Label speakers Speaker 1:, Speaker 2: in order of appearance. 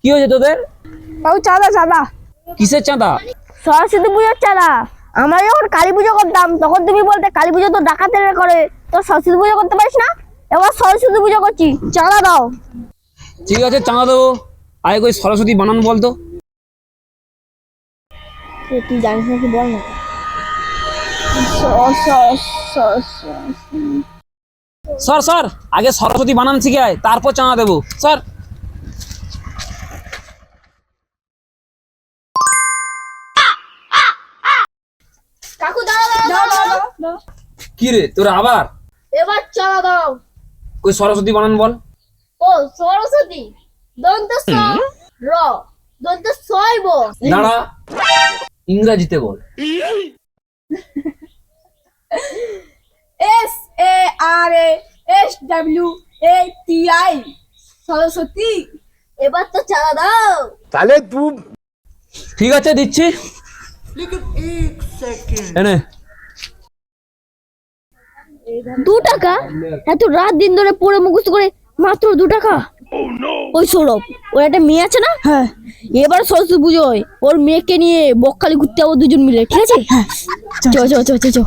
Speaker 1: কি হয়েছে তোদের?
Speaker 2: বাবু চাঁদা চাঁদা।
Speaker 1: কিসের চাঁদা?
Speaker 2: সরস্বতী পুজোর চাঁদা। আমরা যখন কালী পুজো করতাম তখন তুমি বলতে কালী পুজো তো ডাকাতেরা করে, তো সরস্বতী পুজো করতে পারিস না। এবার সরস্বতী পুজো করছি, চাঁদা দাও।
Speaker 1: ঠিক আছে চাঁদা দেবো। আগে কই সরস্বতী বানান বলতো।
Speaker 2: তুই জানিস নাকি বল না।
Speaker 1: স্যার স্যার আগে সরস্বতী বানান শিখে আয়, তারপর চাঁদা দেবো স্যার।
Speaker 2: কাকু দাও দাও দাও।
Speaker 1: কি রে তোরা আবার?
Speaker 2: এবার চাঁদা দাও।
Speaker 1: কই সরস্বতী বানান বল।
Speaker 2: ও সরস্বতী, দন্ত স র, দন্ত সইব।
Speaker 1: দাঁড়া, ইংরেজিতে বল।
Speaker 2: S A R A S W A T I, Saraswati. এবার তো চাঁদা দাও।
Speaker 3: তাহলে তুই
Speaker 1: ঠিক আছে দিচ্ছি। এনে
Speaker 2: 2 টাকা? এত রাত দিন ধরে পড়ে মুখস্থ করে মাত্র 2 টাকা? ওই সৌরভ, ওর একটা মেয়ে আছে না? হ্যাঁ, এবার সরস্বতী পুজোয় ওর মেয়েকে নিয়ে বকখালি ঘুরতে যাবো দুজন মিলে, ঠিক আছে? হ্যাঁ, চ চ চ চ চ।